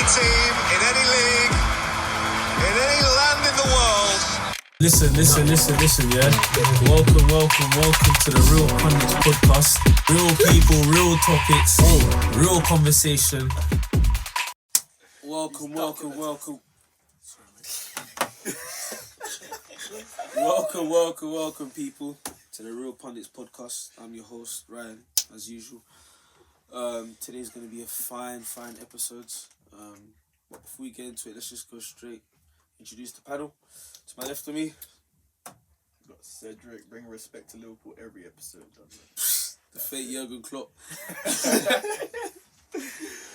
team in any league, in any land in the world. Listen, yeah. Welcome to the Real Pundits podcast. Real people, real topics, real conversation. Welcome. Welcome, people, to the Real Pundits podcast. I'm your host, Ryan, as usual. Today's going to be a fine episode. But before we get into it, let's just go straight. Introduce the panel. To my left of me, got Cedric. Bring respect to Liverpool every episode. the fake Jurgen Klopp.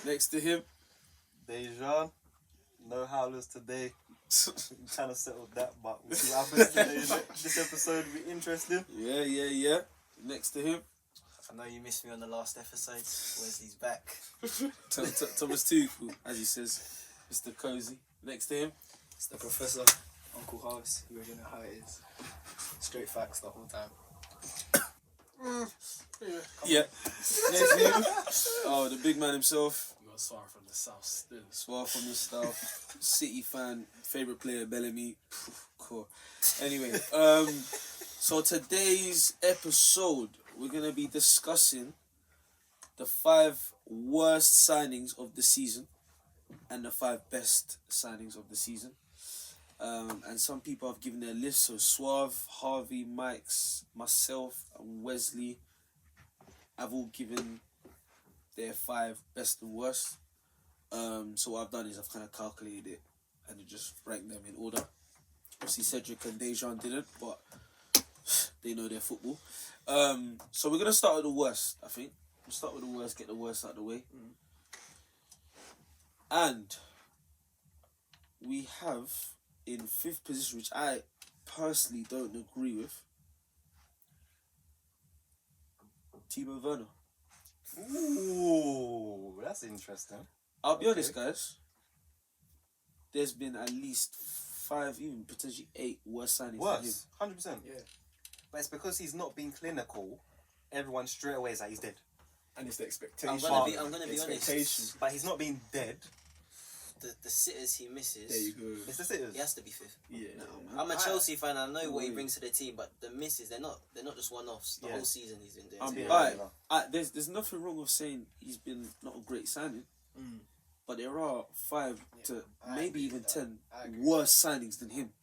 Next to him, Dejan. No howlers today. I'm trying to settle that, but we'll see what happens today. This episode will be interesting. Yeah. Next to him, I know you missed me on the last episode. Wesley's back. Thomas Tuchel, as he says, Mr. Cozy. Next to him, It's the Professor, Uncle House. You already know how it is. Straight facts the whole time. yeah. Next to him, the big man himself, You got Suarez from the south still. Suarez from the South, City fan, favourite player, Bellamy. Cool. Anyway, so today's episode, we're going to be discussing the 5 worst signings of the season and the 5 best signings of the season. And some people have given their list, so Suave, Harvey, Mikes, myself, and Wesley have all given their 5 best and worst. So what I've done is I've kind of calculated it and just ranked them in order. Obviously Cedric and Dejan didn't, but they know their football. So we're going to start with the worst, I think. We'll start with the worst, get the worst out of the way. And we have in 5th position, which I personally don't agree with, Timo Werner. Ooh, that's interesting. I'll be honest, guys. There's been at least 5, even potentially 8 worse signings than him. Worse, 100%. Yeah. But it's because he's not being clinical. Everyone straight away is like he's dead. And it's the expectation. I'm gonna be honest. But he's not being dead. The sitters he misses. There you go. It's the sitters. He has to be 5th. Yeah. I'm a Chelsea fan. I know what he brings to the team, but the misses they're not just one-offs. The whole season he's been doing. There's nothing wrong with saying he's been not a great signing, but there are 5 to maybe even 10 worse signings than him.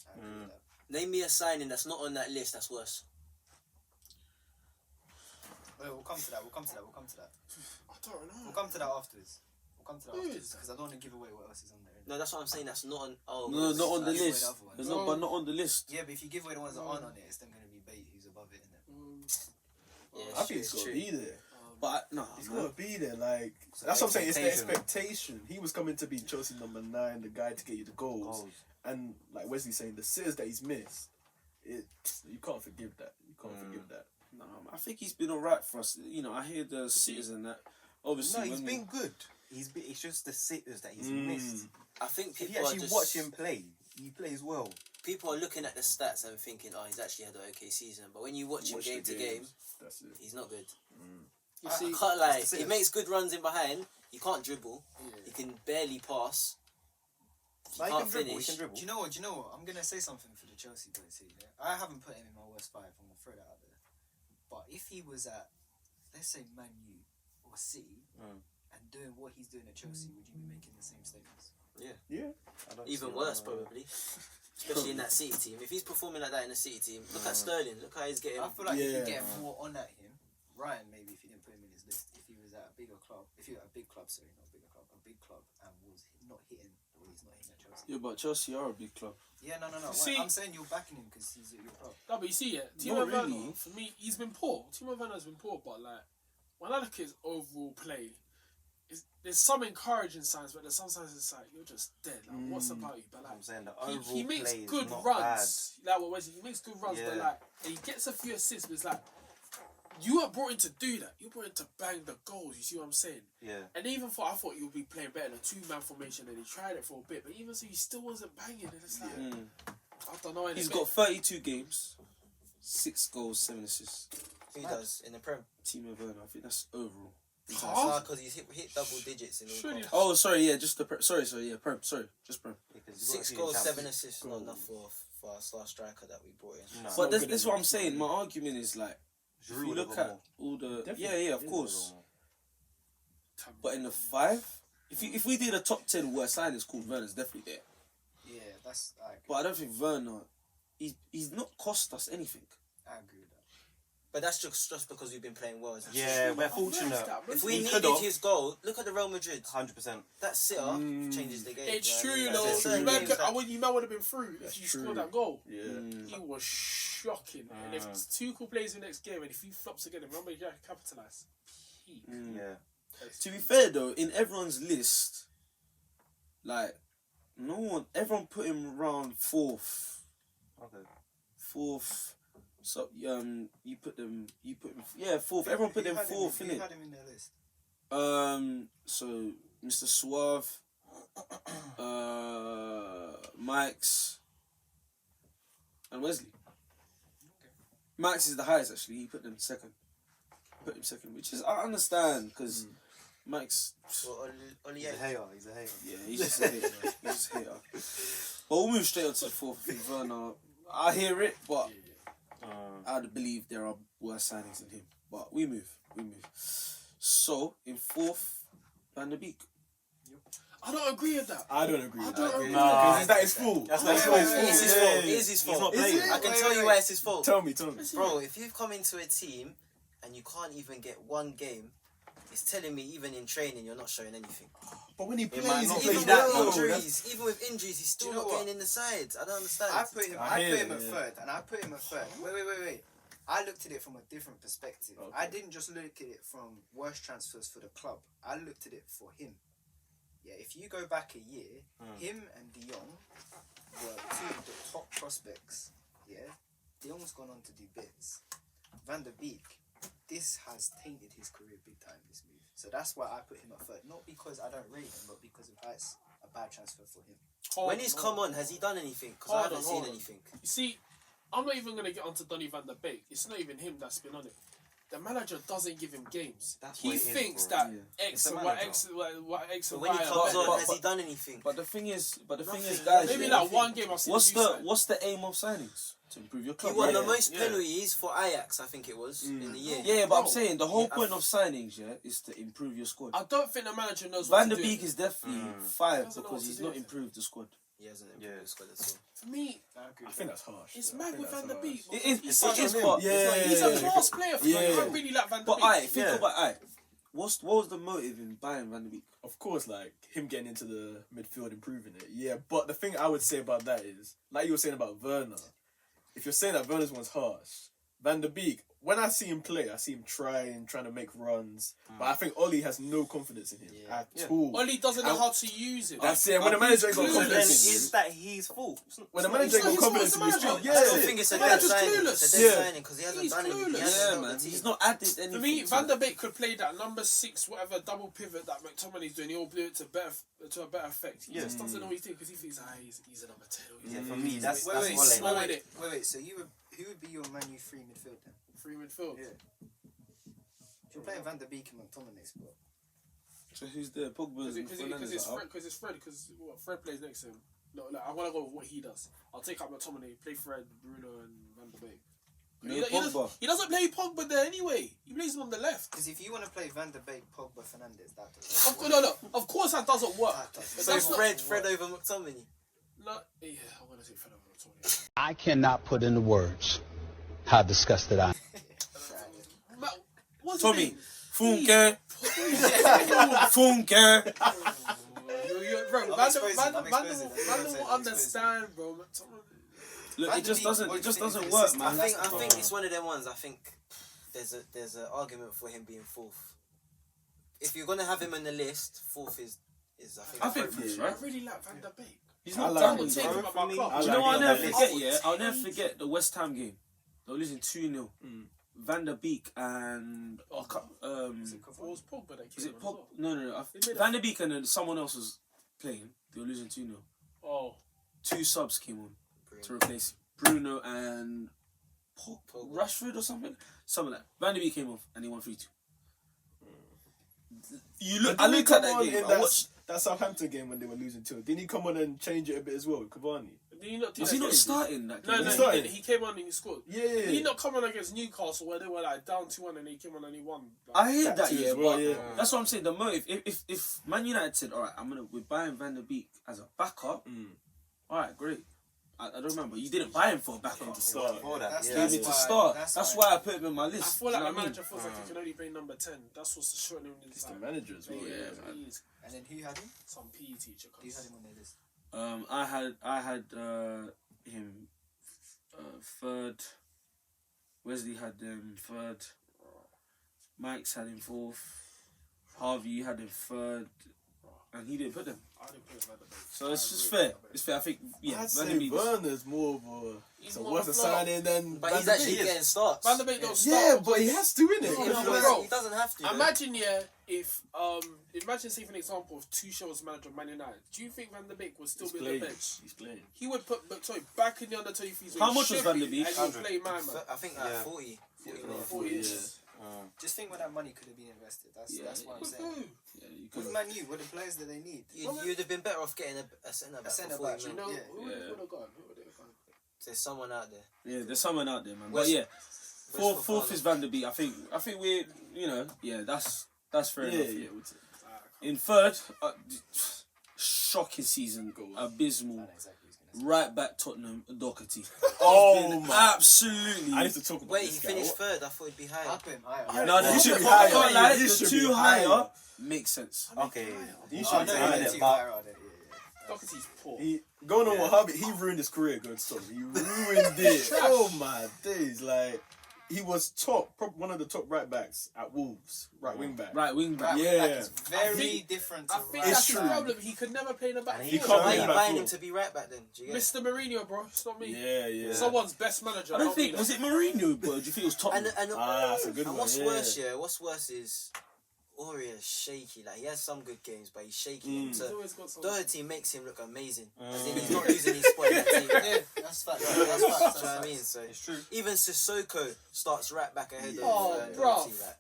Name me a signing that's not on that list that's worse. Wait, we'll come to that. I don't know. We'll come to that afterwards. Because I don't want to give away what else is on there. No, that's what I'm saying. That's not on. No, not on the give away list. the other ones. But not on the list. Yeah, but if you give away the ones that aren't on it, it's then going to be bait who's above it, isn't it? Yeah, I think it's got to be there. But no, It's got to be there. Like that's what I'm saying. It's the expectation. He was coming to be Chelsea number 9, the guy to get you the goals. And like Wesley saying, the sitters that he's missed, you can't forgive that. No, I think he's been alright for us. You know, I hear the sitters and that. Obviously, No, he's been good. It's just the sitters that he's missed. I think If people you are actually just watch him play, he plays well. People are looking at the stats and thinking, "Oh, he's actually had an okay season." But when you watch him game to game, That's it. he's not good. You I see, can't lie. that's He it. makes good runs in behind. He can't dribble. He can barely pass. But Can't finish. He can dribble. Do you know what? I'm going to say something for the Chelsea boys here. Yeah? I haven't put him in my worst 5. I'm going to throw that out there. But if he was at, let's say, Man U or City and doing what he's doing at Chelsea, would you be making the same statements? Yeah. I don't Even see worse, why not. probably. Especially in that City team. If he's performing like that in the City team, look at Sterling. Look how he's getting. I feel like you could get more on at him. Ryan, maybe if you didn't put him in his list, if he was at a bigger club, a big club, and was not hitting what he's not hitting at Chelsea. Yeah, but Chelsea are a big club. Yeah, no. See- I'm saying you're backing him because he's at your club. No, but you see, Timo Werner, for me, he's been poor. Timo Werner's been poor, but like, when I look at his overall play, there's some encouraging signs, but there's some signs it's like, you're just dead. Like, what's about you? But like, I'm saying the overall he makes play good is not runs. Like what Wesley, he makes good runs, but Yeah. like, he gets a few assists, but it's like, you are brought in to do that. You're brought in to bang the goals. You see what I'm saying? Yeah. And even for, I thought he would be playing better in a 2-man formation, and he tried it for a bit, but even so, he still wasn't banging. And it's like, I don't know. He's got 32 games, 6 goals, 7 assists. Who does in the Prem? Timo Werner, I think that's overall. Half? because he's hit double digits in all Surely- comps. Oh, sorry, yeah, just the Prem. Sorry, just Prem. Because you've got 6 to goals, see 7 in assists, not enough for our star striker that we brought in. No. But good this is enough. what I'm saying. My argument is like, if Giroud you would have look got at more. all the Definitely. yeah, of course. But in the 5, if we did a top 10 worst signings, called Werner's definitely there. Yeah, that's I agree. But I don't think Werner, he's not cost us anything. I agree with that. But that's just because we've been playing well as a team. Yeah, we're fortunate. If we He needed could've. his goal, look at the Real Madrid. 100%. That sitter changes the game. It's you know true, what I mean? though. There's certain You man, games could, that- you man would have been through That's if you true. scored that goal. Yeah. He was shocking. And if Tuchel plays the next game and if he flops again, remember you gotta capitalise. Peak. Yeah. To be fair though, in everyone's list, like everyone put him around 4th. Okay. 4th. So you put him 4th. Everyone put Who him had 4th, Who innit? had him in their list? So Mr. Suave, Mike's, and Wesley. Max is the highest actually. He put him second. Which is I understand because Mike's Well, Oli He's a hater. He's a hater. yeah he's just a hater. But we'll move straight on to the 4th. I think Werner. I hear it, but I'd believe there are worse signings than him. But we move. So in 4th, Van der Beek. I don't agree with that. I don't agree with I don't that. agree. Because is that his fault? That's not his It fault. is his fault. It is his fault. not Is playing. it? I can Wait, tell wait, you wait. why it's his fault. Tell me. Bro, if you've come into a team and you can't even get one game, it's telling me even in training you're not showing anything. But when he might plays, not he be plays that well. good. Even with injuries, he's still Do you know not what? getting in the sides. I don't understand. I put him I hear at it, yeah. third, and I put him at third. Wait. I looked at it from a different perspective. Okay. I didn't just look at it from worst transfers for the club. I looked at it for him. Yeah, if you go back a year, him and De Jong were 2 of the top prospects. Yeah, De Jong's gone on to do bits. Van der Beek, this has tainted his career big time. This move, so that's why I put him at third. Not because I don't rate him, but because of how it's a bad transfer for him. When he's come on, has he done anything? Because I Hold haven't on, seen hold on. anything. You see, I'm not even going to get onto Donny van der Beek. It's not even him that's been on it. The manager doesn't give him games. That's He what it is, thinks bro. that Yeah. X It's the and Y, manager. X and But Y when he are comes better. on, but- has he done anything? But the thing is, Nothing. guys, Maybe yeah, that one game I've seen. what's him do what's the aim of signings? To improve your He club. won right? the most Yeah. penalties for Ajax, I think it was, in the year. Yeah, but I'm Bro. saying the whole Yeah, point of signings, is to improve your squad. I don't think the manager knows what Van to der do. Beek is definitely He 5 doesn't know because what he's to not do. improved the squad. He hasn't improved the squad at all. For me, I think that's harsh. it's though. I mad think with that's Van der harsh. Beek. It is, He's it such is, a, but he's yeah. a class player. For me. Yeah. I really like Van der But Beek. I think Yeah. about what was the motive in buying Van der Beek? Of course, like him getting into the midfield, improving it. Yeah, but the thing I would say about that is, like you were saying about Werner, if you're saying that Werner's one's harsh, Van der Beek, when I see him play, I see him trying to make runs. But I think Oli has no confidence in him at all. Oli doesn't know how to use it. That's it. When the manager ain't got clueless. Then confidence in is you, that his fault? when the not- manager it's ain't not got his fault, confidence in you, it's the still, manager. I don't yeah. think it's a The dead manager's signing. clueless. It's a dead Yeah. signing because he hasn't He's done anything. He clueless. hasn't Yeah, helped man. the team. He's not added anything. For me, to Van it. der Beek could play that number 6, whatever double pivot that McTominay's doing. He'll do it to a better effect. He just doesn't know what he's doing because he thinks he's a number 10. Yeah, for me, that's Wait, Holland. slow in it. Wait. So who would be your Man U free midfield then? Free midfield. Yeah. If you're playing Van der Beek and McTominay spot. So who's there? Pogba's and Fernandes Because are out. it's Fred. Because Fred plays next to him. No, like, I want to go with what he does. I'll take out McTominay, play Fred, Bruno, and Van der Beek. No Pogba. He doesn't play Pogba there anyway. He plays him on the left. Because if you want to play Van der Beek, Pogba, Fernandes, that doesn't Of course, no. Of course, that doesn't work. That doesn't But So that's not- Fred over McTominay. No, yeah, I'm gonna take Fred over McTominay. I cannot put into words how disgusted I am. What's his Tommy, name? Funke, Funke. Bro, I'm Van exposing, der I'm Van exposing. will understand, bro. Look, Van it der just Beek doesn't. It works just for him doesn't for work, assist. man. I think it's one of them ones. I think there's an argument for him being 4th. If you're gonna have him on the list, 4th is I I think think Fuchs, I right? really like Van der Beek. He's I not like done him, with Take it. him Do at my club. I you like know what I'll him. never That forget? list. Yeah, I'll never forget the West Ham game. They were losing 2-0. Van der Beek and It was Pogba that is came it on as Pog? No. They made Van der Beek and then someone else was playing. They were losing 2-0. well. Oh, 2 subs came on to replace Bruno and Pogba. Rashford or something. Something like that. Van der Beek came off and he won 3-2. You look. But I didn't he looked at come that on game. in I watched. that Southampton game when they were losing 2. Didn't he come on and change it a bit as well, Cavani? Did he not do Was that he not game? starting that game? No, He he started. did. He came on and he scored. Yeah. Did he not come on against Newcastle where they were like down 2-1 and he came on and he won? I hear that, too yeah, as well, but yeah. that's what I'm saying. The motive. If Man United said, "All right, we're buying Van der Beek as a backup," all right, great. I don't remember. You didn't buy him for a backup to start. Before that, That's- You yeah. gave me to why- start. that's That's why- why I put him in my I list. feel Do like you the know what I mean? manager feels like he can only play number 10. That's what's shortening his It's the like, manager as well, yeah, yeah. he is And then who had him? some PE teacher. Who had him on their list? I had him third. Wesley had him third. Mike's had him fourth. Harvey, you had him third, and he didn't put them. I didn't put him at the base. So it's just fair. It's fair. I think I'd Van say der Beek. Werner's more of a... He's It's a more worth a of a flop. signing than But Van he's der actually Beek. getting starts. Van der Beek don't start. Yeah, but he has to, innit? No, He bro. doesn't have to. Imagine, if imagine say for an example of Tuchel was manager of Man United. Do you think Van der Beek would still He's be on playing. the bench? He's playing. He would put back in the under 23s. How much was Van der Beek? And he would play man. I think like Yeah. 40. 4 years. Just think where that money could have been invested. That's what I'm saying. Yeah, you With could. Man U, with the players that they need. You'd have been better off getting a centre back. A centre for 40 back, You mil. know, Yeah. who would have gone? Who would have gone? There's someone out there. Yeah, there's someone out there, man. West- But yeah, West fourth Fofana. is Van der Beek. I think we're that's fair Yeah, enough. yeah. Yeah. In third, shocking season, abysmal. Right back Tottenham, Doherty. Oh, my. Absolutely. I need to talk about Wait, he this guy. finished third. I thought he'd be higher. Up him higher. No, He the should two be higher. higher. He The should be two higher. higher makes sense. Okay. He Oh, should no, be yeah, higher. too but- higher are they? Doherty's poor. Going on with Harvey, he ruined his career going to Tottenham. He ruined it. Oh my days! Like he was one of the top right backs at Wolves, right wing back. Right wing back. Right, Yeah. back is very think- different to I think right that's true. the problem. He could never play in the back. And He four. can't Why play are you back buying four. him to be right back then? Do you get it? Mr. Mourinho, bro. It's not me. Yeah, yeah. Someone's best manager. I don't not think me. was it Mourinho, bro? Do you think it was Tottenham? And that's a good one. what's yeah. worse, what's worse is Aurier shaky. Like he has some good games, but he's shaky. He's So always got some. Doherty makes him look amazing. As in he's not losing his spot in the team. Yeah, that's fact. That's Do you know fact. what I mean? So It's true. even Sissoko starts right back ahead Oh, of bruv. Doherty. Like,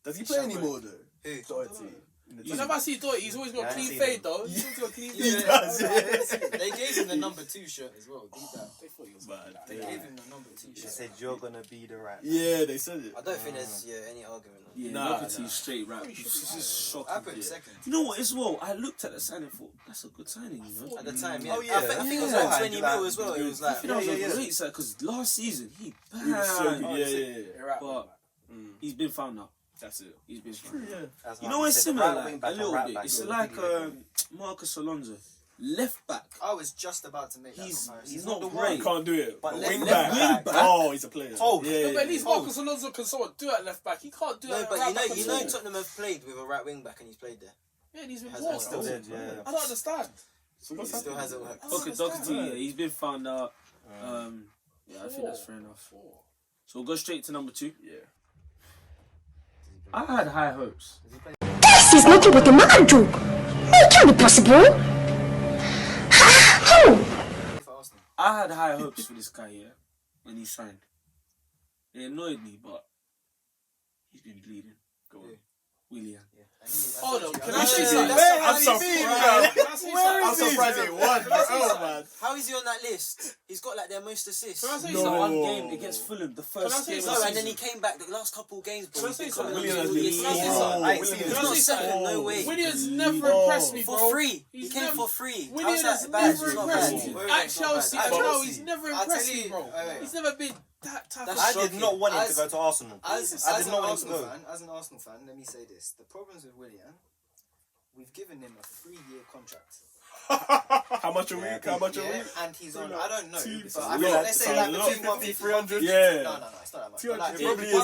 Does he play anymore though? who? Doherty. In the team. Whenever I see Doherty, he's always got Yeah, I clean see fade them. though. He's always got clean He fade. does. Yeah. They gave him the number 2 shirt as well. Deep down. They thought he was But They gave him the number 2 They shirt. said you're gonna be the right. Yeah, they said it. I don't think there's any argument on Yeah, Nah, Doherty nah. straight right. He should This be is I shocking. put him second. You know what? As well, I looked at the signing and thought that's a good signing. You know. at the time. Yeah, Oh, yeah. I think it was Yeah. like 20 mil as well. It was I like think that was Yeah, a yeah. great sign because last season he He was so good. banged. Yeah, yeah, yeah. You're right, But he's been found out. That's it. He's been found out. Yeah. That's You why know we it's said similar, right like, wing a back and little right bit. back It's were like really Marcus Alonso, left back. I was just about to make that He's comparison. not the great. Can't do it. But But left wing wing back. back. Oh, he's a player. Oh. yeah, No, but at least yeah. Marcus Alonso can somewhat do at left back. He can't do no, it but at right you know, back you at know, all. Tottenham have played with a right wing back and he's played there. Yeah, and he's been Has poor. that Still Oh, did, yeah. I don't understand. So He what's still happening? hasn't worked. Doherty, yeah, he's been found out. Yeah, I think that's Poor. fair enough. Poor. So we'll go straight to number 2. Yeah. I had high hopes. This is not what the man do. It can't be possible. How? For Arsenal. I had high hopes for this guy here when he signed. It annoyed me, but he's been bleeding. Go on. Willian. Hold on, can I You say should something? be- That's I'm what I surprised. mean, bro. Can I say I'm something? surprised it won. Oh man. How is he on that list? He's got like their most assists. Can I say He's something? one game against Fulham, the Can I first say game of No, the and then he season. came back the last couple of games, bro. Can I He's say been something? coming Willian on has all the been Can I say assists. something? I ain't seen Can him. I say something? No way. Willian's never Oh. impressed me, bro. For free. He He's came never- for free. Willian How's has that bad? never It's not impressed bad. me. Wait, At it's not Chelsea, bad. at Chelsea. Chelsea, he's never I'll impressed tell me, you- bro. wait. He's never been that type of That's I did not want him to As- go to Arsenal. As I an did not want him to Arsenal go. fan, let me say this: the problems with Willian, we've given him a 3-year contract. How much a Yeah, week? How much a Yeah, week? and he's on. I don't know, It's but a I lot. mean, let's It's say a like lot. between 150, 300? 150. Yeah. No, it's not that much. 200, But like, it probably is, bro.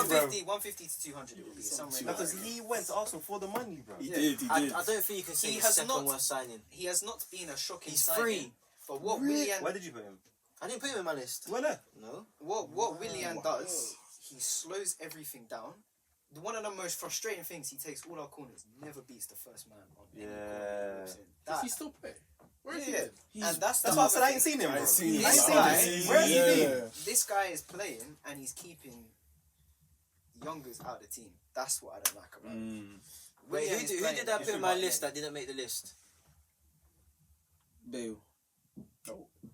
150 to 200 it would be somewhere. Because like that. he went to Arsenal for the money, bro. He did. He I did. don't think you can say He he's has second not- worst signing. He has not been a shocking He's signing. free. But what Willian, Where did you put him? I didn't put him in my list. Where there? No. what Willian does, he slows everything down. One of the most frustrating things, he takes all our corners, never beats the first man on any corner he walks in. Does That, he still play? Where is yeah, he? and that's That's the why I other said I thing. ain't seen him, I bro. ain't seen him. This I guy, ain't seen where has he him. been? This guy is playing and he's keeping youngers out of the team. That's what I don't like about him. Wait, Willian who is did playing. I put in my list that didn't make the list? Bale.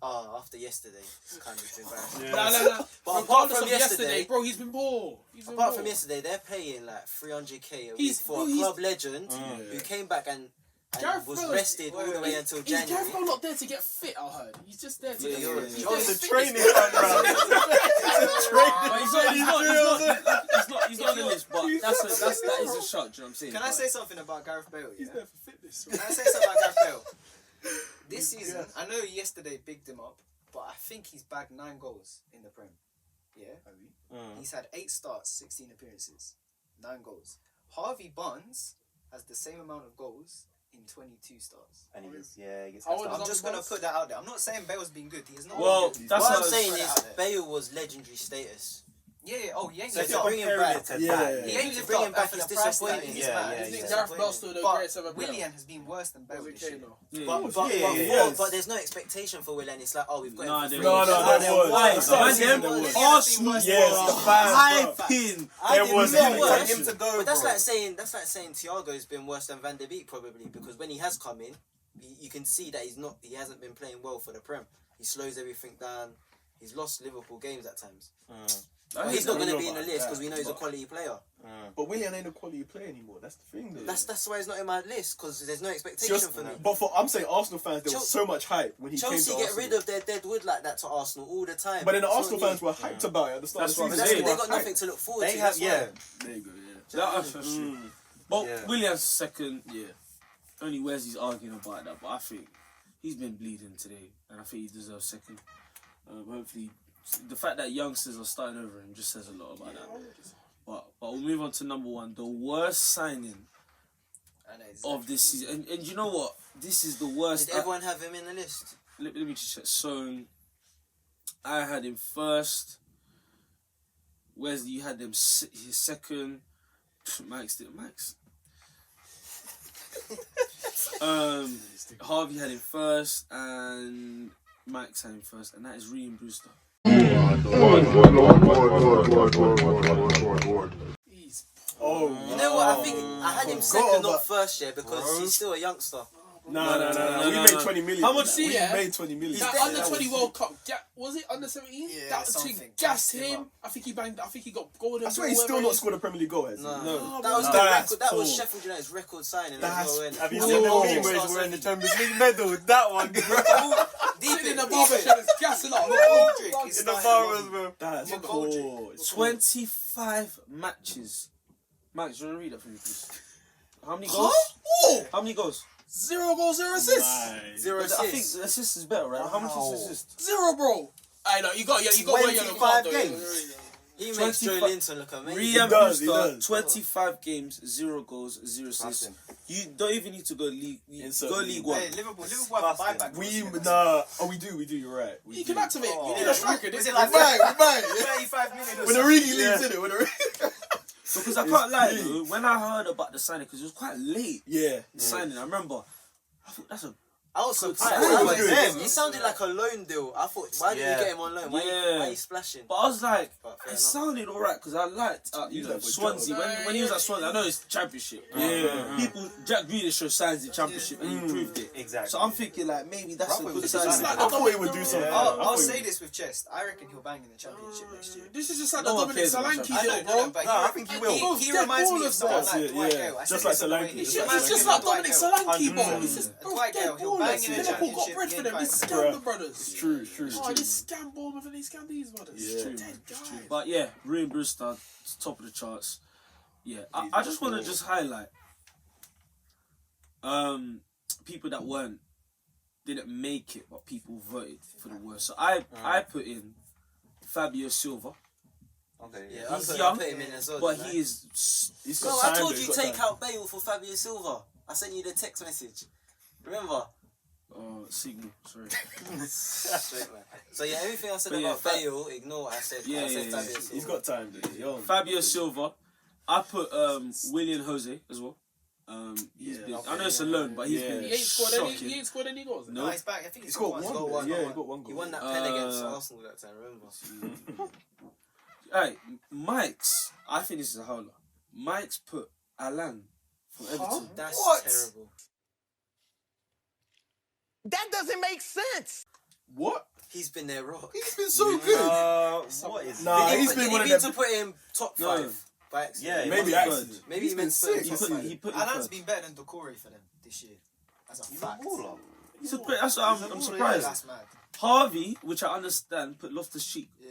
Oh, after yesterday, it's kind of embarrassing. Nah. But apart Regardless from of yesterday, bro, he's been poor. apart from yesterday, they're paying like 300k a week for a club legend who came back and Gareth was Bale's- rested all the way until Is Gareth January. Bale not there to get fit? I heard he's just there to. Yeah, get you're fit. right. He's Oh, there It's to a fit. training background. But he's not on the list, but that is a shot, do you know what I'm saying? Can I say something about Gareth Bale? He's Yeah? there for fitness. Can I say something about Gareth Bale? This season, I know yesterday bigged him up, but I think he's bagged 9 goals in the Prem. Yeah? He's had 8 starts, 16 appearances, 9 goals. Harvey Barnes has the same amount of goals in 22 starts. And he gets How old is I'm just going to put that out there. I'm not saying Bale's been good. He has not Well, been good. that's What what I'm I was saying put it is out there. Bale was legendary status. Yeah, oh, yeah, So if to you're bring him comparing back, it to yeah. that, He Yeah, ain't to lived bring up him back for is the price disappointing. tag. Yeah, I yeah, think yeah. Gareth Bale's still the But greatest ever player. Willian has been worse than Bale Was this okay, year. though. But there's no expectation for Willian. It's like, oh, we've got him for free. there was. Why? Start Man, there was. Arsenal Yes, the fans, bro. hyping. There was know him what? for him to go, But that's bro. like saying Thiago's been worse than Van der Beek probably, because when he has come in, you can see that he hasn't been playing well for the Prem. He slows everything down. He's lost Liverpool games at times. But he's not going to be in the list because we know he's a quality player. But Willian ain't a quality player anymore. That's the thing, though. That's why he's not in my list, because there's no expectation for me. But I'm saying Arsenal fans, there was so much hype when he came to Chelsea Arsenal. get rid of their dead wood like that to Arsenal all the time. But then the It's Arsenal not fans were hyped about it at the start That's of what the But season. that's because they They got were nothing to look forward They to. have, That's why. yeah. There you go, yeah. That's for sure. But Yeah. William's second, only Wesley's arguing about that, but I think he's been bleeding today, and I think he deserves second. Hopefully, the fact that youngsters are starting over him just says a lot about that. But we'll move on to number 1, the worst signing I know exactly. of this season. And you know what? This is the worst. Did everyone have him in the list? Let me just check. So, I had him first. Wesley, you had him his second. Max. Harvey had him first, and Max had him first, and that is Real Brewster. He's Oh, You know what? I think I had him second, not first, because he's still a youngster. No. We made 20 million. How much We yeah? made 20 million. that under 20 World Cup. Was it under 17? Yeah, that something thing gassed gassed him him. up. I think he banged. I think he got golden. I swear he's still not scored a Premier League goal, has he? No. That No, was no. the That's record. That was poor. Sheffield United's record signing That's as well. Have you innit? seen the Oh, meme where he's starts wearing the off- Champions League medal? That one, bro. Sitting in the barber shop, it's gassing up. In the bars, bro. That's Look, poor. 25 matches. Max, do you want to read that for me, please? How many goals? How many goals? 0 goals, 0 assists. Nice. Zero I think assists. assist is better, right? How much is assist? 0, bro. I know you got one yellow 25 card though. games. He makes Joe 25 Linton look amazing. Rian does, he Brewster, does. 25 games, 0 goals, 0 assists. You don't even need to go league. Insert Go league. League One. Hey, Liverpool have a buyback. We do. You're right. We You do. can activate. You need Yeah. a striker. Was This it is like Right. 35 million or When the something? Rigi league's in it. When the Because I can't lie, though, when I heard about the signing, because it was quite late, yeah. the signing, I remember, I thought that's a... I was surprised. signing. I It was good. He sounded like a loan deal. I thought, why didn't you get him on loan? Why are you splashing? But I was like, But fair it enough. sounded alright, because I liked, He's like a Swansea. joke. When he was at Swansea, I know it's championship. People, Jack Grealish shows signs in championship, and he proved it. Exactly. So I'm thinking, like, maybe that's Bravo a good was signing. just like- I thought he would do something. I'll say this with chest. I reckon he'll bang in the championship next year. This is just like No the one Dominic cares about Solanke I deal, don't bro. know, but No, I think he will. He Dead reminds me ballers, of someone That's like it, Dwight yeah. Gale. I Just said like this on the Solanke. radio. It's Just just, like like Dwight Dominic Gale. Solanke, bro. 100%. It's just bro, Dwight dead Gale, he'll ballers. bang in the Liverpool got championship, bread for he them. They ain't scammed fighting. the brothers. It's true. Oh, they scam Bournemouth and they scam these brothers. Yeah. Dead guys. But yeah, Real Brewster, top of the charts. Yeah, I just want to just highlight people that didn't make it, but people voted for the worst. So I put in Fabio Silva, Okay. Yeah, He's I young, put him in as well. but didn't I? he is. He's No, got I time, told though, you he's got take time. out Bale for Fabio Silva. I sent you the text message. Remember? Signal. Sorry. Straight, man. So yeah, everything I said But yeah, about Bale, ignore what I said. Yeah, I said yeah, Fabio yeah. Silva. He's got time, though. He's young. Fabio Silva. I put William Jose as well. He's been, I know it's a loan, but he's Yeah. been He ain't scored any. shocking. He ain't scored any goals. No. No, he's back. I think He's got one. got though. one, Yeah, got he one. got one goal. He won that pen against Arsenal that time, remember? Alright, Mike's. I think this is a howler. Mike's put Alan from Everton. That's What? terrible. That doesn't make sense. What? He's been there wrong. He's been so good. What is Nah, Did he he's put- been did one he of mean them. to put him top No. 5 by accident? Yeah, Maybe he accident. Maybe He's he been meant to put sick. him He top put, 5. he put Alan's him been better than Decore for them this year. As a He's a fact. baller. That's what I'm He's a surprised. That's mad. Harvey, which I understand, put Loftus-Cheek. Yeah.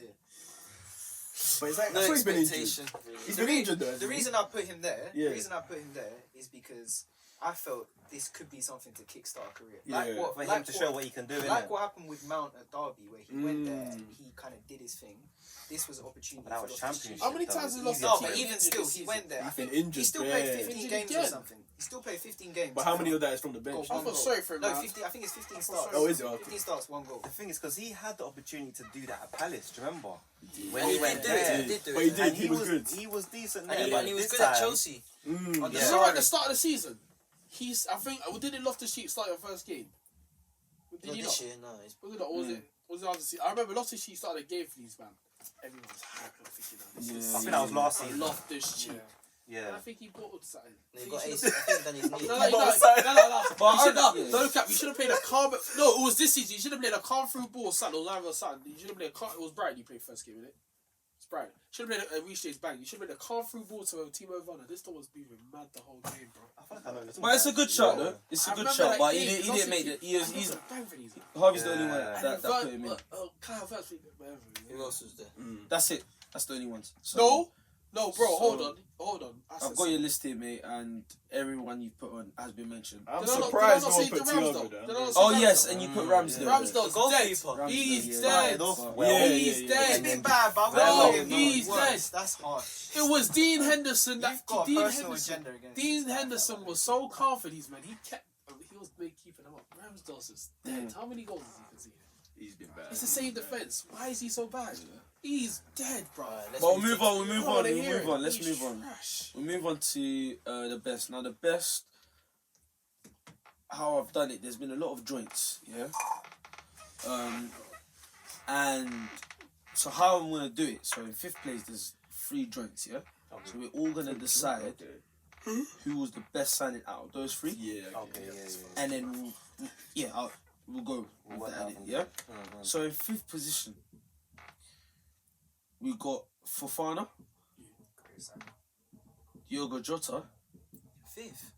But it's like, No I thought he's been injured. expectation. He's been injured though. The hasn't he? reason I put him there, Yeah. the reason I put him there is because I felt this could be something to kickstart a career. Like Yeah. what, For him like to show what he can do, like innit? what happened with Mount at Derby, where he went there and he kind of did his thing. This was an opportunity. That for was Loftus-Cheek. championship. How many though. times has Easier Loftus- No, team. but even still, he went there. I He's been think injured he still bad. played 15 Injured games or again. something. He still played 15 games. But how many of that is from the bench? Goal, I one feel goal. sorry for him, No, man. 15. I think it's 15 I feel starts. sorry Oh, is it? Okay. 15 starts, 1 goal. The thing is, because he had the opportunity to do that at Palace, do you remember? When And he he went did do it. there. He did do But he it. did. And He was good. He was decent And there. he, but and he was this good at time- Chelsea. On the You know, side. at the start of the season, I think, didn't Loftus-Cheek start your first game? Did Not he this not? year, no. Was it not? Or was it after the season? I remember Loftus-Cheek started a game for these, man. Everyone was hyped, thinking, this is I think that was last season. Loftus-Cheek. And Yeah. I think he bought something. He got ace. I think then his knee. No. You should yeah. don't cap. You should have played a calm. No, it was this season. You should have played a calm through ball, something or live or something. You should have played a calm. It was Brighton. You played first game, innit? It's Brighton. Should have played a restage bang. You should have played a calm through ball to Timo Werner. This dog was moving mad the whole game, bro. I feel like I know this. But it's a good shot, though. It's a I good remember shot, that but game, he didn't make it. He's bang for these. Harvey's the only one Yeah. that put him in. Kyle Verts, whatever. Who else was there? That's it. That's the only ones. So, No, bro. So- Hold on. I've got your list here, mate, and everyone you've put on has been mentioned. I'm Did I not- surprised did I no not one say put the Thiago Ramsdale? there. Did I not say Oh Ramsdale? yes, and you put Ramsdale. Ramsdale's The dead. goalkeeper. He's Yeah. dead. Yeah, He's yeah, dead. It's been bad, but No, we're he's worse. dead. That's harsh. It was Dean Henderson that You've got a Dean personal Henderson. agenda against Dean this. Henderson was so calm for these men. He was keeping them up. Ramsdale's is dead. How many goals has he conceded? He's been bad. It's the same defense. Why is he so bad? He's dead, bro. But we'll move on. I don't wanna hear it. Let's He's move on. trash. We'll move on to the best. Now the best. How I've done it, there's been a lot of joints, yeah. And so how I'm gonna do it. So in fifth place, there's 3 joints, yeah. So we're all gonna decide who was the best signing out of those 3. Yeah. Okay, yeah. And then we'll go with that, yeah. So in 5th position, we got Fofana, Diogo Jota, 5th.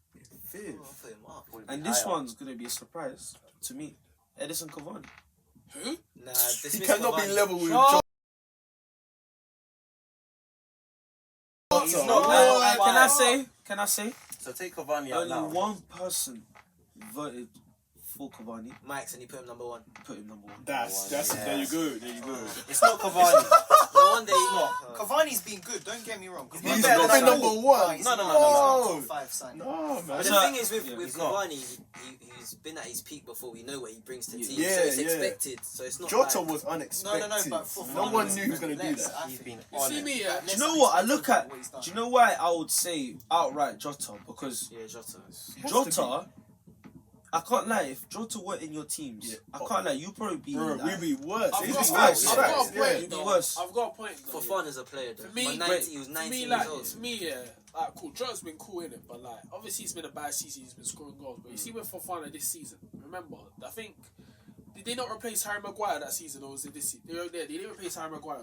Fifth. I'll put him up. and this one's gonna be a surprise to me, Edison Cavani. Who? Nah, He dismiss cannot be Cavani. level with No. Jota. He's not Oh, level. Can I say? So take Cavani out Only now. one person voted for Cavani, Mike's and he put him number 1. put him number 1. That's Yeah. there you go. There you go. It's not Cavani. No wonder he's not. Cavani's been good. Don't get me wrong. He's been not better been than number 1. He's No. top 5 signing. No, man. But the So- thing is with he's not. Cavani, he's been at his peak before. We know what he brings to the team, Yeah, so it's yeah. expected. So it's not Jota like, was unexpected. No, but for no one knew he was going to do less, that. I He's think. been You on see it. me, Do you know what I look at? Do you know why I would say outright Jota? Because yeah, Jota. Jota, I can't lie. If Jota were in your teams, Yeah. I can't lie. You probably be Bro, like, we'd be worse. I've He'd got be a worse. point. I've got a Yeah, point. you'd be though. worse. I've got a point. For though, fun as a player, though. For me, But 90, he was 19 me, years like, old. to me, yeah, like, cool. Jota's been cool in it, but like, obviously, it's been a bad season. He's been scoring goals, but you see, with Fofana this season, remember, I think did they not replace Harry Maguire that season, or was it this season? They didn't replace Harry Maguire,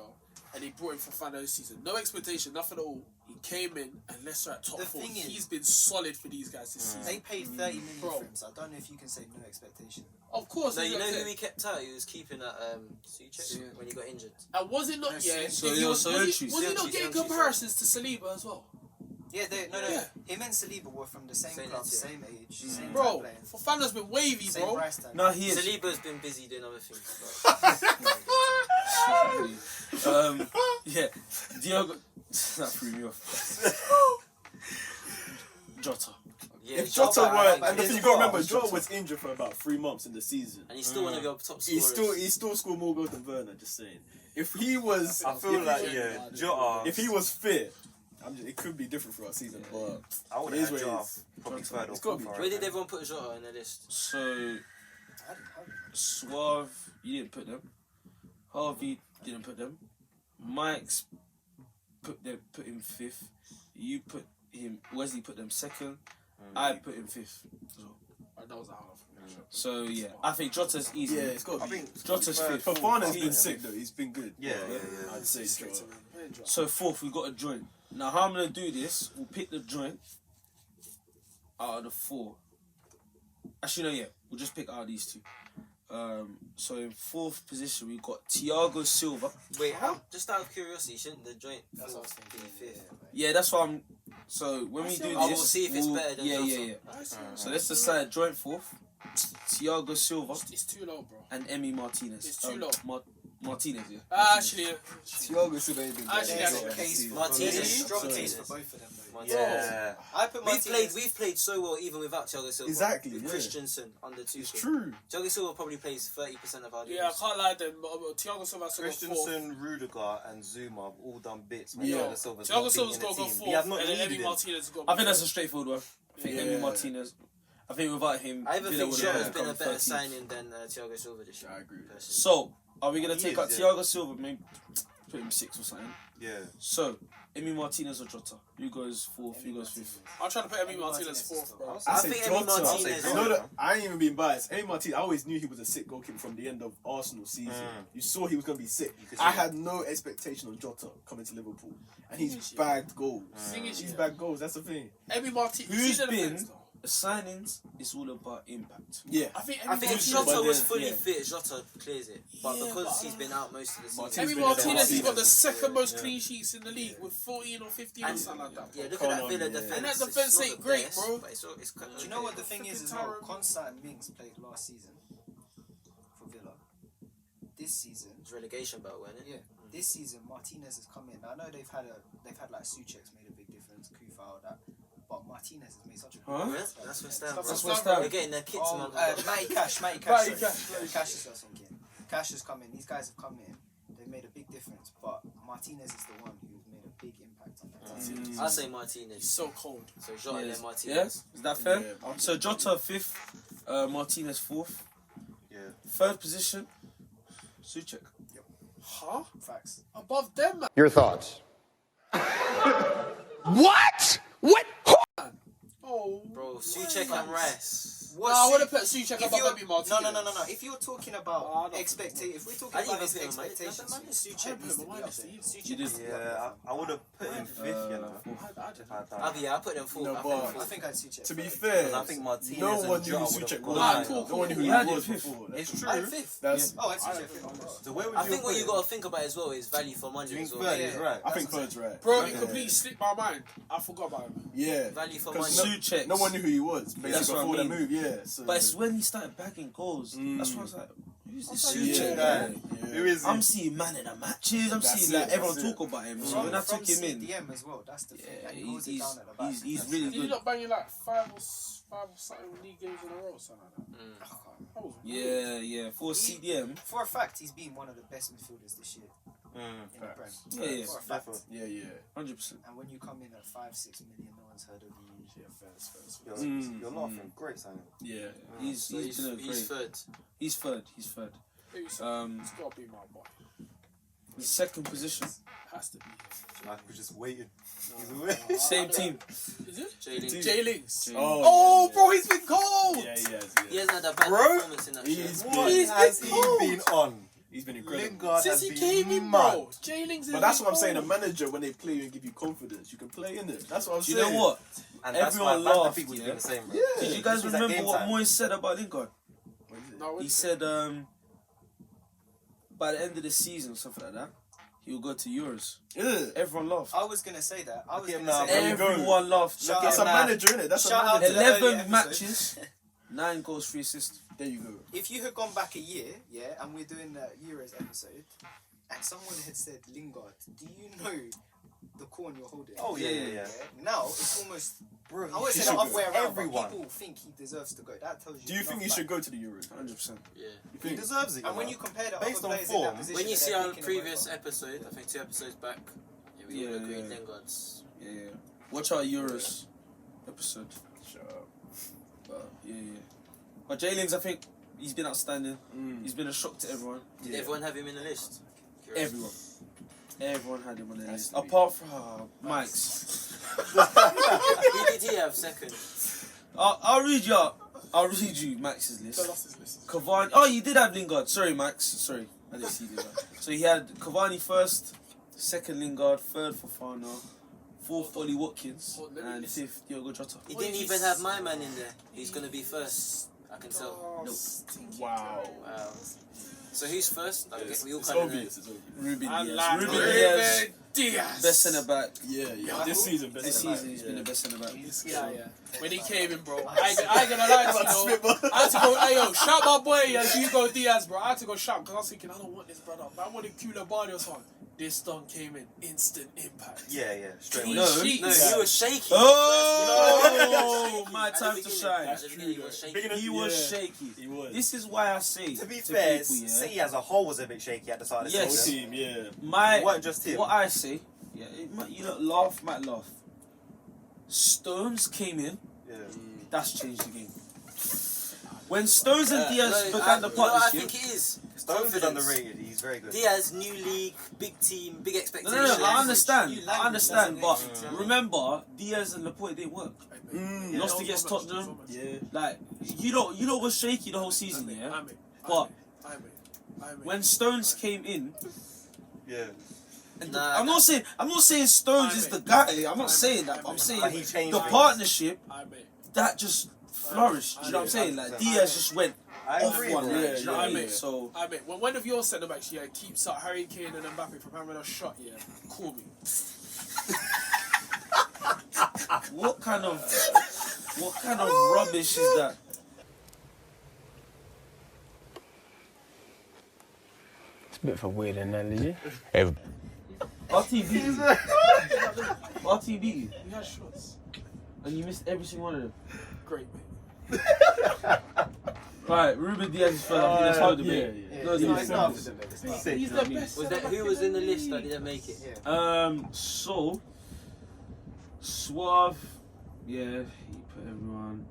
and they brought in Fofana this season. No expectation, nothing at all. He came in, and Leicester at top The 4. thing is- He's been solid for these guys this season. They paid 30 million Bro. for him, so I don't know if you can say no expectation. Of course, No, he's you know okay. who he kept out? He was keeping at Suchek when he got injured. And was it not? Yeah. So he you're was, so was, he, anxious. was he not Anxious, getting anxious. comparisons to Saliba as well? Yeah, no. Yeah. Him and Saliba were from the same Same club, age, same age, same time Bro, playing, Fofana's been wavy, same bro. price tag. No, he is. Saliba's been busy doing other things. Yeah, Diogo. That threw me off. Jota. Yeah, If Jota Jota, were, I and the think thing you he's got to remember, fast. Jota was injured for about 3 months in the season. And he's still one of your top scorers. He still scored more goals than Werner. Just saying, if he was, I feel like, Jota. if he was fit, it could be different for our season. But I would it is have what it Jota is. probably third or It's gotta be fourth. Where did everyone put Jota on the list? So I didn't have him. Suave, you didn't put them. Harvey didn't put them. Mike's put him 5th. You put him. Wesley put them 2nd, I put him 5th. That was a half. So yeah, I think Jota's easy. Yeah, it's got to I be. think Jota's 5th. Fofana's been sick though. He's been good. Yeah. I'd say Straight Jota. to me. So 4th, we got a joint. Now how I'm gonna do this? We'll pick the joint out of the 4. Actually, no, yeah, we'll just pick out of these 2. So in 4th position, we got Thiago Silva. Wait, just out of curiosity, shouldn't the joint That's what I was be thinking. 5th? Yeah, that's what I'm. So when we do this, I will see if it's we'll- better than yeah, Jota. yeah. So let's decide joint 4th. Thiago Silva It's too low, bro. and Emi Martinez. It's too low. Martinez, yeah. Actually, Thiago Silva ain't been good. Actually, There's Yeah, a case for Martinez. there's a strong Sorry. case for both of them though. Yeah. I put Martinez. We've played so well even without Thiago Silva. Exactly, With yeah. Christensen under 2. It's true. Thiago Silva probably plays 30% of our games. yeah, I can't lie. Then Thiago Silva has to go 4th. Christensen, Rudiger, and Zuma have all done bits. When Yeah. Thiago Silva's Thiago not Silva's been got in to go the team. 4th, He has not and then needed Emi it. Martinez has got to I think that's a straightforward one. I think Yeah. Emi Martinez. I think without him, I even Villa think would Jota's have been a come better 13th. signing than Thiago Silva this year. I agree with that. personally. So are we gonna He take is, out yeah. Thiago Silva? Maybe put him 6th or something. Yeah. So Emi Martinez or Jota? Who goes 4th? Who goes 5th? I'm trying to put Emi Martinez 4th, bro. I say think Jota. Emi Martinez. You know that I ain't even being biased. Emi Martinez, I always knew he was a sick goalkeeper from the end of Arsenal season. You saw he was going to be sick. could I see had no expectation on Jota coming to Liverpool, and Thing he's is, yeah. bagged goals. Thing is, He's yeah. bagged goals. That's the thing. Emi Martinez. Who's been the signings? It's all about impact. Yeah, I think I think if Emi Jota but was then- fully yeah. fit, Jota clears it. But Yeah, because but, he's been out most of the season. Martinez Emi been Martinez has there got the all second most Yeah. clean sheets in the league with 14 or 15 or And- something like that. Yeah, look Come at that on, Villa yeah. defense. And that It's defense not ain't the great, best, bro. But it's Do you know what the thing is as well? Terrible. Constant and Mings played last season for Villa. This season, It's relegation battle, wasn't it? yeah, this season Martinez has come in. I know they've had like Suchek's made a big difference, Kufa, all that, but Martinez has made such a Huh? big Yeah, difference. that's West Ham, bro. That's West Ham. They're getting their kits, Oh, man. Matty Cash, Matty sorry. Cash. Cash is what I was thinking. Cash has come in. These guys have come in. They've made a big difference, but Martinez is the one who's made a big impact on that team. I'll say He's Martinez. so cold. So Jota Yes. and Martinez. Yes, is that fair? Yeah. So Jota 5th, Martinez 4th. Yeah. 3rd position, Suchek. Huh? Facts. Above them, man. Your thoughts? What? What? Oh. Bro, Suchek and Rice. No, I would have put Suchek If above you're, Emi Martinez. no. If you're talking about I don't expectation, if we're talking I didn't about even put him on my- expectations, no, but man, Suchek needs to be up there. You Suchek did. needs to be up there. Yeah, I would have put him 5th, you know. I put them 4th. No, I but- think I think I'd Suchek. To be first. fair, I think Martinez no and one knew Jota who would've Suchek gone was. high. cool, No one knew who You he had was it 5th. before. It's That's true. I'm fifth. That's. Oh, it's Suchek fifth. So where would I you think what put you him? got to think about as well is value for money Do you as think well. third is right? I think third's right. Bro, Yeah. it completely slipped my mind. I forgot about him. Yeah. Value for Because money. Suchek. no one knew who he was. Basically That's what I before the mean. move, yeah. So, But it's when he started bagging goals. That's why I was like, who's this Yeah, Suchek yeah. guy? Who is I'm he? seeing man in the matches. I'm That's seeing it, like everyone that's it. talk about him. So when I From took him in, CDM as well. That's the thing. yeah, And he holds it down at the back. he's really Did he good. not bang you like five or something league games in a row or something like that? That was weird. Yeah. For CDM, For a fact, he's been one of the best midfielders this year in the Prem. Yeah. For a fact. yeah. 100%. And when you come in at 5-6 million, no one's heard of you. Yeah, first. You're laughing. Great signing. Yeah, he's So been a he's great. third. He's third. It's Um, got to be my boy. the 2nd position, Has to be. I was just waiting. same team. Is it? Jalen. J Links. Oh, Oh, bro, he's been cold. yeah, he has. He Yeah. hasn't had a bad Bro, performance in that He's show. been, What has he been on? he's been incredible. Lingard Since has he been came in, mad. bro. J Links is But that's what I'm been saying. A cold. manager, when they play you and give you confidence, you can play in it. That's what I'm Do you saying. know what? And that's why Everyone Van de laughed, Beek was yeah? doing the same, bro. Yeah. Did you guys This was at remember game what time. Moyes said about Lingard? What is it? No, He said by the end of the season, something like that, he'll go to Euros. Yeah. Everyone laughed. I was going to say that. I was Look at going to him say now, that. bro. Everyone laughed. Shout That's out a now. manager, innit? That's Shout a out manager. to the early 11 episode. matches, 9 goals, 3 assists. There you go. If you had gone back a year, yeah, and we're doing the Euros episode, and someone had said, Lingard, do you know the corn you're holding? Oh, yeah. Now, it's almost... Bro, I would he say should the other go. way around, Everyone. but people think he deserves to go. That tells you... Do you think he enough should back. go to the Euros? 100%. Yeah. You He think? deserves it, And when know. you compare the Based other on players in that form, position... When you that see they're our picking previous away episode, I think 2 episodes back, we Yeah, all agreed yeah. Lingard's. Yeah. Watch our Euros episode. Shut up. But yeah. But Jalen's, I think he's been outstanding. He's been a shock to everyone. Did everyone have him in the list? Curious. Everyone had him on their list. to be. Apart from Mike's. Who did he have second? I'll read you. I'll read you Max's list. So that's his list. Cavani. Oh, you did have Lingard. Sorry, Max. Sorry, I didn't see Lingard. So he had Cavani first, second Lingard, third Fofana, fourth Ollie Watkins, and fifth Diogo Jota. He didn't even have my man in there. He's gonna be first. I can tell. Nope. Wow. Wow. So who's first? I guess we all It's kind of know. obvious. It's obvious. Ruben I Diaz. like Ruben Ruben Diaz. Diaz. Best centre back. Yeah. This season, best This centre season, he's back, been yeah. the best centre back. Yeah. When he came in, bro, I ain't gonna lie to you, though. I had to go, hey, yo, shout my boy, Hugo Diaz, bro. I had to go shout because I was thinking, I don't want this, brother. But I wanted Koulibaly or something. This done came in, instant impact. Yeah, straight Clean away. sheet. No, he was shaky. Oh, my At the time to beginning, shine. at the beginning, he was shaky. He was shaky. He was. This is why I say To be fair, people, yeah, City as a whole was a bit shaky at the start of the Yes. season. Team, yeah. It weren't just him. what I say, yeah, you lot might laugh. Stones came in, Yeah. that's changed the game. When Stones and Diaz began the you know what I partnership, think it is? Stones is Confidence. underrated. He's very good. Diaz, new league, big team, big no, expectations. I understand, but Yeah. remember, Diaz and Laporte didn't work. Mm. Lost against Tottenham. Yeah. Like, you know was shaky the whole season, yeah? But when Stones came in, Yeah. and Nah, I'm not saying Stones is the guy. I'm not saying that. But I'm saying But he changed the things. partnership that just flourished. Do you know what I'm saying? Like Diaz just went I off agree, one. bro. Like, Yeah, do you know what I yeah, mean? yeah. So I mean, when one of your centre backs keeps up Harry Kane and Mbappe from having a shot, call me. what kind of rubbish is that? It's a bit of a weird analogy. RT beat you. RT beat you, He had shots. and you missed every single one of them. Great, mate. Right, Ruben Diaz is first. I think that's hard to yeah, debate. yeah. No, He's he's not- first. Sick. He's the best. Was that who was in the list that didn't make it? So Suave, yeah, he put everyone.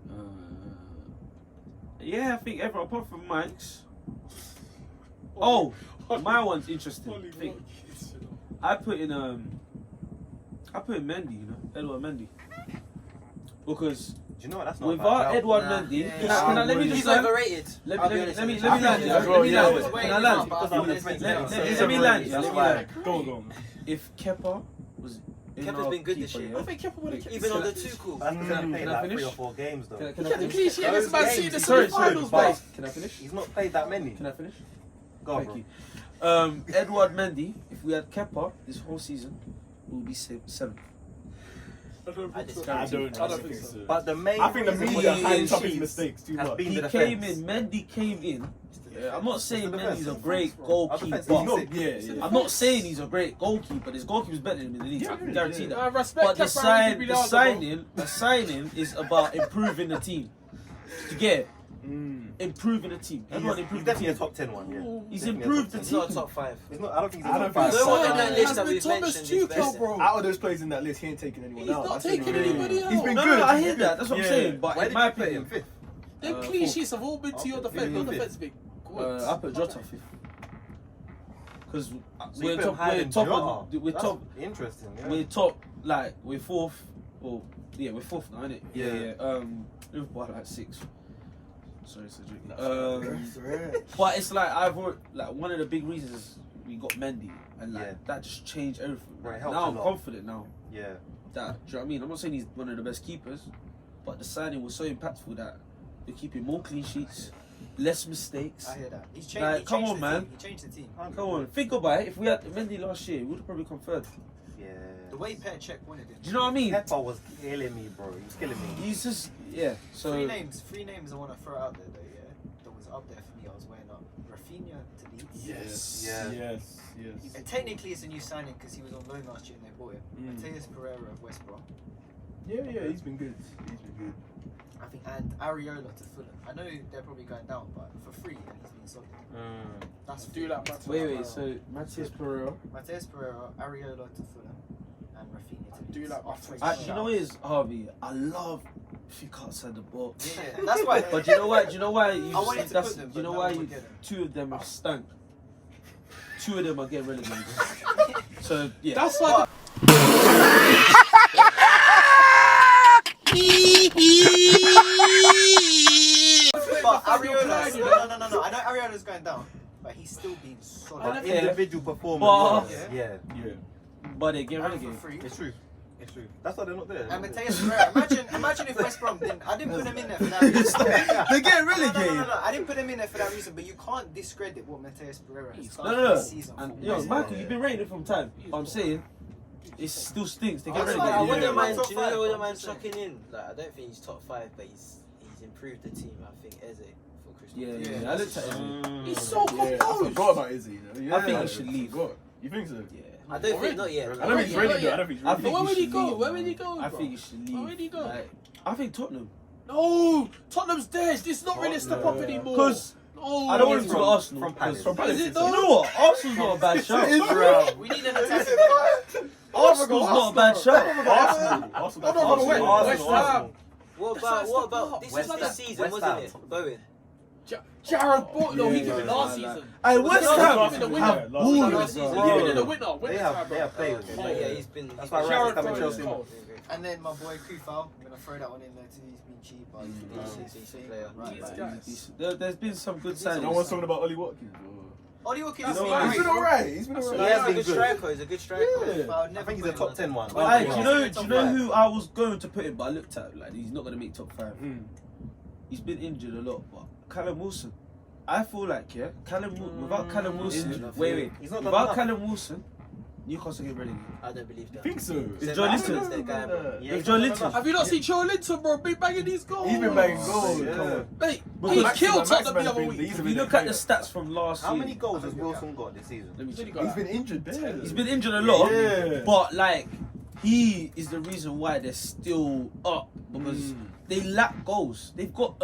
Yeah, I think everyone apart from Mike's. Oh, my one's interesting. I think I put in Mendy, Edward Mendy, because Do you know what? That's not without a bad shout. Edward Nah. Mendy, Yeah, can I let me He's just land? overrated. Let I'll be me honest land. with Let me you. land. Yeah, Let me yeah, land. yeah. Can I land? Because I'm the French now, so- Let me land. That's Let me why. land. Go on. If Kepa was Kepa's been good this year. I think Kepa would have kept Even on the Tuchel. That's because he played Can I like finish? 3 or 4 games though. Can I the finish? cliche against Man City in the Sorry, semi-finals, but- mate. Can I finish? He's not played that many. Can I finish? Go on, Thank bro. you. Edward Mendy, if we had Kepa this whole season, we would be 7th. I don't think so. But the main I think the reason media he hyped up his cheats mistakes too has much. been He the came defense. in, Mendy came in. Yeah, I'm not saying the Mendy's a defense. great Our goalkeeper. defense is He's not, sick. yeah. I'm not saying he's a great goalkeeper. His goalkeeper's better than him in the league. I can guarantee that. I respect But the Kepa, I think he'd be the answer, bro. signing is about improving the team. You get it? Improving the team. Everyone He's improved the definitely a team. top 10 one, yeah. He's Definitely a improved the top He's not a team. top 5. 10. He's not, I don't think he's I a don't top think 5. No one in that Has list that been we've Thomas mentioned is Tuchel, best. bro. Out of those players in that list, he ain't taking anyone He's out. not I think taking anybody out. He's been No, good. no, I hear that. That's what I'm Yeah. saying. But Where in did my you put him? opinion, 5th? Them clean sheets have all been to your Okay, defense. Your fifth. defense big. I put Jota 5th. Because So we're you put top. him higher We're than top. Jota? We're That's top. Interesting, yeah. We're top. Like we're 4th. Or yeah, we're 4th now, innit? Yeah. Liverpool are like 6th. Sorry, Cedric. But it's like one of the big reasons is we got Mendy, and like Yeah. that just changed everything. Right, it helps Now a I'm lot. confident now Yeah. that, do you know what I mean? I'm not saying he's one of the best keepers, but the signing was so impactful that we're keeping more clean sheets, less mistakes. I hear that. He's changed. Like, he come changed on, the man. Team. He changed the team. Come on, think about it. If we had Mendy last year, we would have probably come third. Yeah. The way Petr Cech wanted him. Do you know what I mean? Kepa was killing me, bro. He was killing me. He's just, yeah. So Three names I want to throw out there though. Yeah, that was up there for me. I was weighing up Rafinha to Leeds. Yes. Yeah. Yes. And technically, it's a new signing because he was on loan last year and they bought him. Mateus Pereira of West Brom. Yeah. He's been good. He's been good. I think, and Areola to Fulham. I know they're probably going down, but for free, and he's been solid. That's Do that, Matt. wait. So Matthias Pereira. Mateus Pereira, Areola to Fulham, and Rafinha to Leeds. Do that, After Matt. his You know what it is, Harvey? I love if you cut outside the box. Yeah, that's why. But do you know why? Do you know why? You I wanted to that's, put them, do you but know no why? one would get them. 2 of them have stank. 2 of them are getting relegated. So yeah. That's why. Hee hee. find your Areola. plan, you know. No. I know Areola's going down, but he's still being solid. I But individual But- performance. Yeah. But they get And relegated. for free. It's true. It's true. That's why they're not there. And Mateus Pereira, imagine if West Brom didn't. I didn't put him in there for that reason. They get No, relegated. I didn't put him in there for that reason, but you can't discredit what Mateus Pereira has done No. this season. And yo, Michael, you've been rating it from time. But I'm saying, it still stinks. They get That's relegated. why I I wouldn't Yeah. mind. Top Do you know five, who I wouldn't but I'm mind just saying. chucking in? Like, I don't think he's top 5, but he's improved the team. I think Eze for Crystal Yeah, Palace. I looked at him. He's so Yeah, I composed. forgot about Izzy. You know? I think he should leave. Forgot. You think so? Yeah. I don't think not yet. I don't think he's ready Not though. yet. I don't think he's I ready. think Where he would he should go? leave, Where would he man. go, I bro? think he should leave. Where would he go? Like, I think Tottenham. No, Tottenham's there. It's not really a step up anymore. Because no, I don't want him to go to Arsenal. from Palace. because- Is it You though? know what? Arsenal's not a bad shout. We need an attacking. Arsenal's not a bad shout. Arsenal. No, West Arsenal. Ham. What That's not a about step this up. is this season, West wasn't Ham. it? Bowen. Jared Butler. No, he Yeah, did it last season. Hey, West Ham Last season, have last balls. last season. He's been in the winner. They have players. Oh, yeah, he's been. That's why Jared Rice coming Bowen is Chelsea. cold. And then my boy Kufal, I'm gonna throw that one in there too. He's been cheap, but he's been Decent decent player. Right, These right. guys. There's been some good No signings. one's talking about Ollie Watkins. Ollie Watkins That's is fine. He's been alright. He's been He alright. has Yeah, a good good. striker. He's a good striker. Yeah. I think he's a top 10 one. Hey, do you know Yeah. who I was going to put in, but I looked at like he's not gonna make top 5. Mm. He's been injured a lot, but Callum Wilson. I feel like without Callum Wilson, Injured, wait, He's not done without enough. Callum Wilson, Newcastle get relegated. I don't believe that. Think so. Is John Linton? That's their guy, bro. Yeah, If he's John not Linton- done Have you not seen Joe Linton, bro? Been banging these goals. He's been banging goals. Yeah. Come on. Mate, But he Maximin- killed Tottenham the Maximin's other been- week. he's If been you a look at the player. stats from last How year, many goals has Wilson got this season? let me check. He's been injured. There. He's been injured a lot, Yeah. but like he is the reason why they're still up because they lack goals. They've got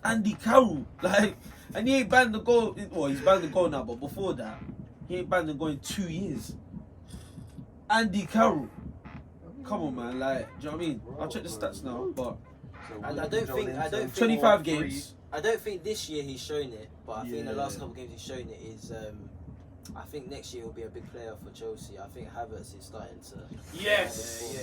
Andy Carroll, like, and he ain't banned the goal. Well, he's banned the goal now, but before that, he ain't banned the goal in 2 years. Andy Carroll, come on, man, like, do you know what I mean? I'll check the stats now, but I don't think 25 games. I don't think this year he's shown it, but I think the last Yeah. couple of games he's shown it is. I think next year he'll be a big player for Chelsea. I think Havertz is starting to. Yes.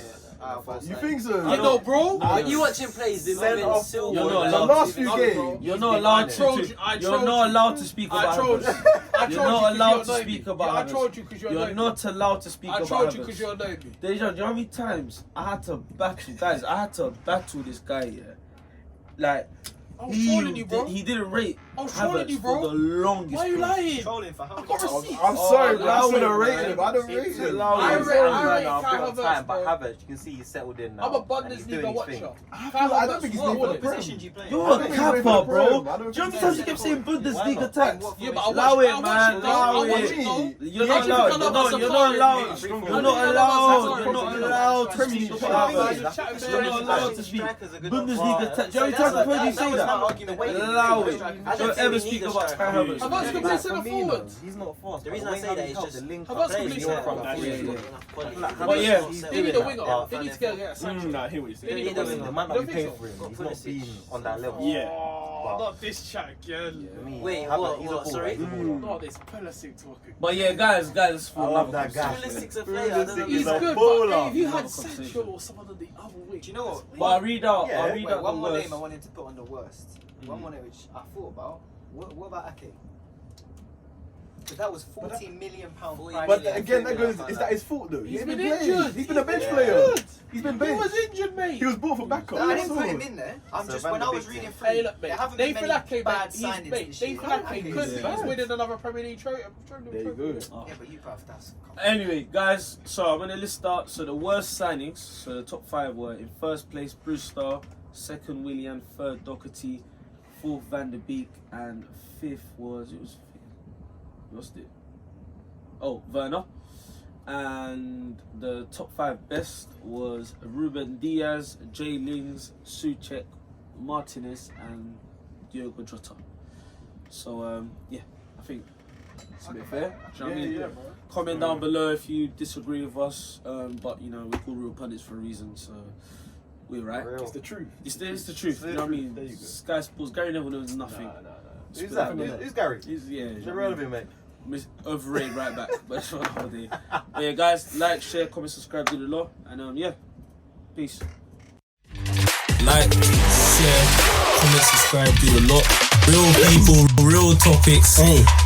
You think so? You know, bro. When you watch him play, he's been Send moving off silver. You're not like- The allowed last to. few No, games. bro. You're not allowed I trolled to. you. I You're trolled not you. allowed to speak I about trolled you. Havertz. I You're trolled not you 'cause allowed you to annoyed speak me. about Yeah, I Havertz. trolled you because you You're annoyed me. not allowed to speak I about trolled you Havertz. because you annoyed me. Deja, do you know how many times I had to battle, guys? I had to battle this guy, yeah. Like, I was trolling you, bro. he didn't rate I was trolling Havertz you, bro. for the longest. Why are you period. lying? Trolling for how I many got years? receipts. I'm sorry, but I allow should have it, rated man. him. I don't rate him. Allow I it. rate Kai Havertz, But bro. Havertz, you can see he's settled in now. I'm a and he's doing Bundesliga his watcher. thing. I don't think he's What made for the was it? Prem. Position do you play? You're I a don't think he's capper, made for the bro. Prem. I Do don't you know how many think times so. you kept saying Bundesliga Why tax? not? Yeah, but I Allow watch it, man. Allow I watch it. it, though. You're Yeah, not you allowed. can You're have not some allowed. Premier You're League. not Yeah, allowed. yeah, You're not yeah, allowed to Premier speak League. about Yeah, Havertz. you're chatting You're very not much. allowed to speak Strikers are good Bundesliga tax. Do you know how many So times I've heard you that say was my that? argument. Allow it. I Don't don't ever think speak we need a about striker. Kai Havertz. Havertz can play centre forward. He's not fast. The reason I say that is just the link Havertz up can plays play you're centre from forward. Yeah, yeah. But yeah, They need a doing winger. that. They need to get Sancho. Nah, I hear what you're They saying. need a the winger. The man that Don't we think paid so? for him, he's Got not Pulisic. been on that level. Yeah. Oh, not this chat again. Wait, Havertz, what? he's a What? ball, Sorry. he's a ball. Not this Pulisic talking. But yeah, guys, I love that guy. Pulisic's a player. I don't know. He's He's a good, baller. but if you Another had Sancho conversation. or someone on the other wing, Do you know what? But I read out. Yeah, I read Wait, out one the more worst. name I wanted to put on the worst. One more name which I thought about. What about Ake? Because that was £14 million price. But again, that goes. Is that his fault though? he's He been ain't playing. injured. He's been a bench been player. injured. He's been He benched. was injured, mate. He was bought for backup. No, I That's didn't put all. him in there. I'm So just Van when de I was Beek's reading in. through. Hey, look, there mate. haven't They been feel many like he, bad mate. He's, signings mate. this They year. feel like he Ake's could. Yeah. He's winning another Premier League trophy. There you go. Yeah, but you bruv, that's. Anyway, guys, so I'm gonna list out. So the worst signings. So the top 5 were in first place Brewster, second Willian, third Doherty, fourth Van de Beek, and fifth was lost it. Oh, Werner. And the top 5 best was Ruben Diaz, Jay Lings, Soucek, Martinez, and Diogo Jota. So yeah, I think it's a bit fair. Do you know what I mean? bro. Comment down below if you disagree with us. But you know, we're called Real Pundits for a reason, so we're right. It's the truth. It's the truth. You know what I mean? There you go. Sky Sports. Gary Neville knows nothing. Who's that? Who's Gary? He's, yeah, He's irrelevant, mate. overrated right back. But that's for another day. But yeah, guys, like, share, comment, subscribe, do the law, and yeah, peace. Like, share, comment, subscribe, do the lot. Real people, real topics. Hey.